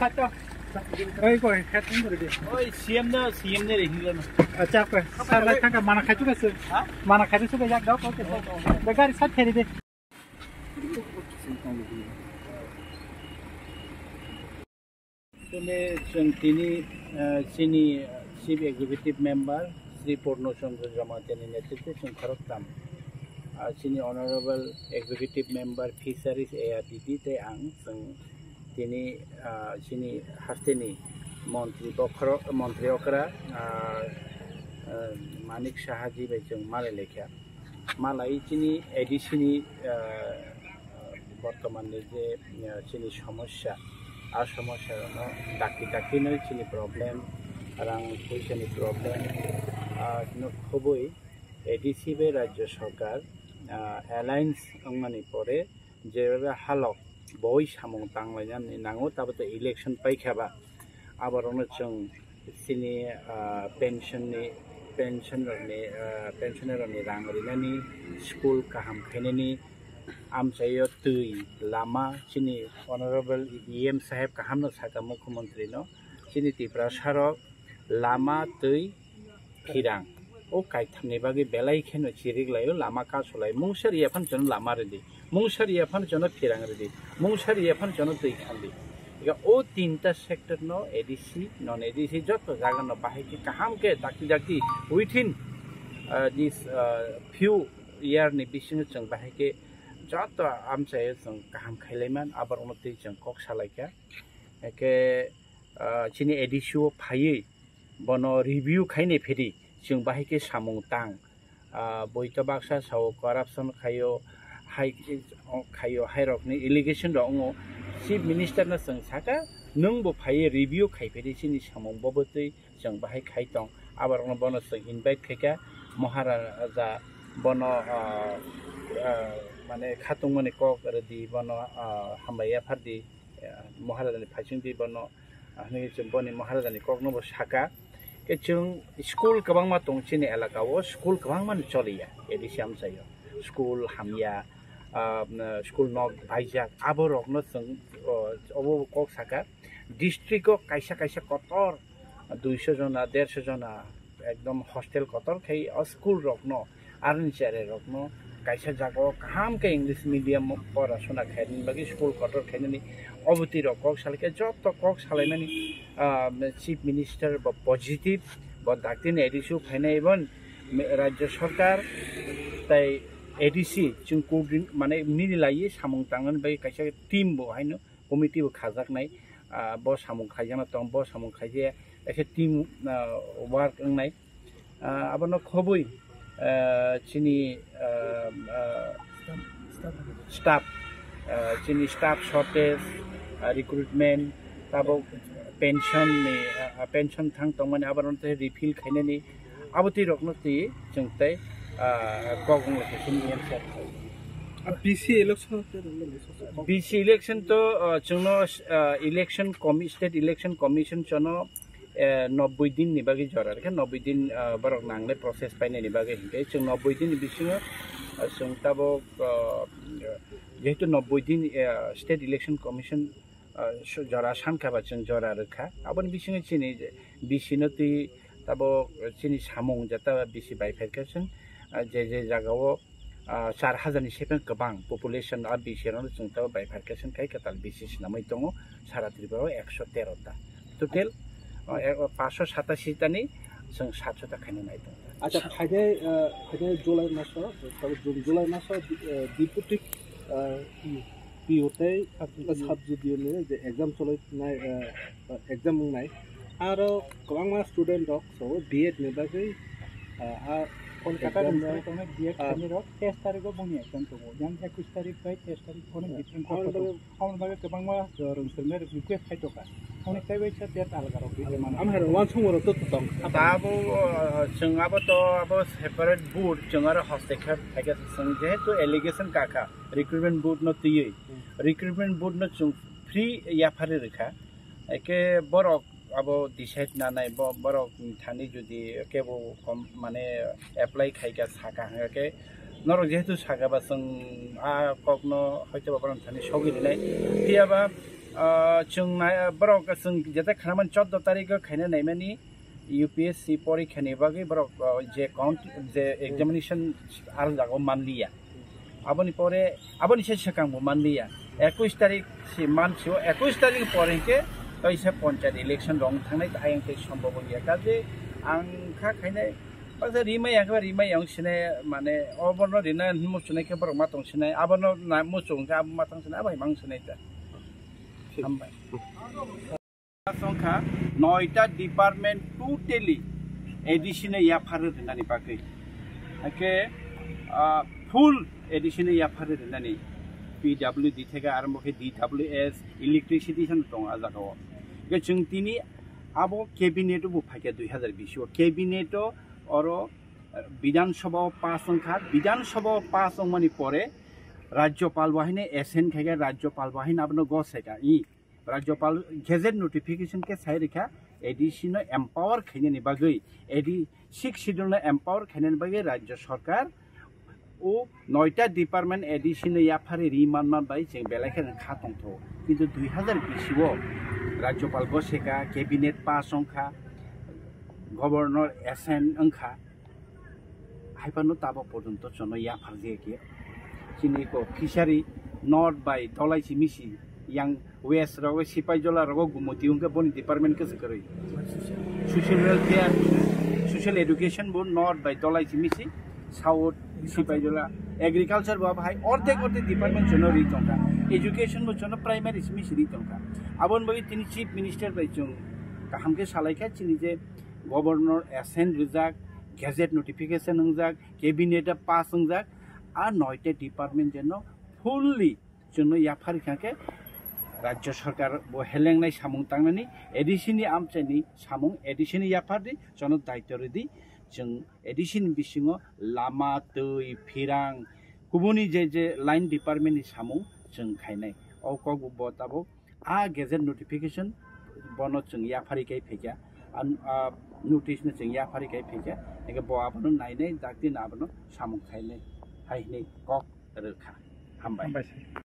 satu. Oi koi, khatin beri deh. Oi, CM ne rehilan. Acha koi. Salah kan mana khaju ke sih? Mana khaju sih banyak dah kau ke. Begar sat kiri deh. Tole tini sini chief executive member Sri Porno Chandra Jamatani netitwe chung kharoktam. Sini honorable executive member fisheries ARDD te ang tini sini hasteni mantri okra Manik Shahaji bejong malelekya malai sini edisini বর্তমানে যে চিনি সমস্যা আর সমস্যা ডাকি নয় চিনি problem রাং পয়সানি problem খুবই ADC বে রাজ্য সরকার অ্যালায়েন্স মানে পরে যেভাবে হালক বই সামং তাংলাইনাनै নাঙো তাবতো ইলেকশন পাইখাবা আবার অনেকজন চিনি পেনশনারनि রাং রিনানি স্কুল কাহাম খাইनायनि आमचायो तै लामा चिनी ऑनरेबल EM साहेब काहामनो साका मुख्यमंत्री नो चिनी तिप्रा सारक लामा तै खिरां ओ काइथामनि बागै बेलाय खेनो चिरिगलायो लामा का सलाय मुंसार याफान जन लामा रेदि मुंसार याफान जन खिरां रेदि मुंसार याफान जन तै खान्दि इगा ओ तीनटा सेक्टर नो एडीसी नन एडीसी जत जागन न बाहाय के काहाम के दाकी विथिन दिस फ्यू इयर नि बिसिनो जों बाहाय के जत आमचायो जों गाहाम खायलायमान आबार उन्नति जों कक सालायका एके चिनि एडिसिअ फायै बनो रिभिउ खायने फेरि जों बाहायके सामुं तां बयता बाक्सा साव करापसन खायो हाइरकनि एलिगेशन दङ चिफ मिनिस्टार न जों साका नोंबो फायै रिभिउ खायफेरि चिनि सामुं बबोतै जों बाहाय खाय दं आबार उन बनो जों इनभाइट खायका महाराजा बनो माने खातुं माने कक रेदि बनो हामबाया फारदि महाराजानि फाइसिंदि बनो हनै जों बनि महाराजानि कक नबो साका के जों स्कुल गोबां मा दं चिनि एलाकाओ स्कुल गोबां माने चलिया एदिसि आमचायो स्कुल हामिया स्कुल नक भाइजाक आबरकनो जों अबो कक साका डिस्ट्रिक्टआव कायसा कतर 200 जना 150 जना एकदम हस्टेल कतर खाय स्कुल रकनो आरनिचारे रकनो कायसा जागो काम के इंग्लिश मीडियम पढ़ाशोना खायनि बागै स्कुल कटर खायनि अबति रकक सालके जत कक सालायनानि चीफ मिनिस्टर ब पॉजिटिव ब दाक्तिन एडिसि फायनाय बन राज्य सरकार ताय एडिसि जों कोर्डिन माने मिलायै सामुं तांगन बाय कायसा टीम बो हायनो कमिटि बो खाजाकनाय ब सामुं खायजाना दं ब सामुं खायजे एसे टीम वर्क नाय आबनो खबै चिनी स्टाफ चिनी स्टाफ शॉर्टेज रिक्रुटमेंट ताबो पेंशन थांग तंगमाने आबारनते रिफिल खायनानि आबति रकनो ति जोंताय गगं लोकेशन एनसार बीसी इलेक्शन तो जोंनो इलेक्शन स्टेट इलेक्शन कमिशन जोंनो 90 दिन नि बागै जरा के 90 दिन बरक नांगले प्रोसेस पाइनायनि बागै हिंके जों 90 दिन बिसिङो जों ताबो जेहेतु 90 दिन स्टेट इलेक्शन कमिशन जरा सानखाबा जों जरा रोखा आबन बिसिङो चिनि बिसिनो ति ताबो चिनि सामुं जाता बिसि बायफेरकेसन जे जागाव 4000 नि सेपेन गोबां पपुलेशन आ बिसिरन जों ताबो बायफेरकेसन खाय कताल बिसिस नामै दङ सारा त्रिपुरायाव 113 ता टोटल 587 तानि जों 700 ता खायनो नायदों अच्छा फायदे जुलाइ मासाव जुलाइ मासाव डिपुटि पिउथाय साबजुडियनि जे एग्जाम चलायनाय एग्जाम बुंनाय आरो गोबां मा स्टुडेन्ट दं सो बीएड नि बागै कोलकाता में बीएड खानि र 23 तारिखआव बुंनि एग्जाम दङ जों 21 तारिख बाय 23 तारिख कोन डिफरेंट खावनो बागै गोबां मा रोंसोरनो रिक्वेस्ट खायदोका आंनि प्राइवेट डेट आलगाराव बिमान आमहार वान समरो तो दं दाबो जोंआबो तो आबो सेपारेट बोर्ड जों आरो हस्टेखार थायगा जों जेहेतु एलिगेशन काका रिक्रुटमेंट बोर्ड न तियै रिक्रुटमेंट बोर्ड न जों फ्री याफारे रेखा एके बरक आबो डिसाइड नानाय बरक थानि जुदि केबो माने एप्लाई खायगा साका हाके नर जेहेतु सागाबा जों आ ककनो हयतो बाबन थानि सगिनाय तियाबा जोंना बरक जों जेता खालामन 14 तारिख खायना नायमानि UPSC परीक्षानि बागै बरक जे काउंट जे एग्जामिनेशन आर जागो मानलिया आबनि परे आबनि से सकांबो मानलिया 21 तारिख सि मानसिओ 21 तारिख परे के तैसे पंचायत इलेक्शन रंग थांनाय आयंके सम्भव गैया काजे आं खा खायनाय बाजा रिमाय आखबा रिमाय अंसिने माने अबनो रिना मुसुनाय के बरक मातंग सिनाय आबनो ना मुसुंग का मातंग सिनाय आबाय मांसिनाय ता हामबाय संख्या 9टा डिपार्टमेंट टोटली एडिशन याफार होनानै बागै एके फुल एडिशन याफार होनानै PWD थेगा आरम्भ के DWS इलेक्ट्रिसिटी सन दं आजागाव के जों दिनै आबो कैबिनेट बो फाके 2020 कैबिनेट और विधानसभा पास संख्या विधानसभा पास माने परे राज्यपाल बाहिनी एसएन खेगा राज्यपाल बाहिनी आपनो गसेगा इ राज्यपाल गेजेट नोटिफिकेशन के साइ रेखा एडिशन एम्पावर खैने बागै एडि 6 शेड्यूल एम्पावर खैने बागै राज्य सरकार ओ 9टा डिपार्टमेंट एडिशन याफारि रिमानमान बाय जों बेलायखन खातंथ किन्तु 2020 राज्यपाल गसेगा कैबिनेट पास संख्या गवर्नर एसएन अंखा हाइपानो ताबो पर्यन्त जन याफार जेके चिनिको फिशारी नॉर्थ बाय दलाइसि मिसि yang west rago sipajola rago gumuti unke boni department ke sekari social welfare social education bon north by tolai simisi south sipajola agriculture ba bhai orte department jono ri tonka education bo jono primary simisi ri tonka abon bagi tini chief minister by jong kaham ke salaika chini je governor ascend rijak gazette notification ungjak cabinet pass ungjak a 9टा department jono fully jono yafari khake राज्य सरकार बो हेलेंनाय सामुं तांनानि एडिशननि आमचेनि सामुं एडिशननि याफारदि जन दायित्व ready जों addition बिसिङो Lama दै फिरां गुबुननि जे line डिपार्टमेन्टनि सामुं जों खायनाय अकग बताबो आ गेजेट नोटिफिकेशन बनो जों याफारि गाय फेगा नोटिस न जों याफारि गाय फेगा एके बआबनो नायनाय दाकदि नाबनो सामुं खायनाय हायनै कक रोखा हामबाय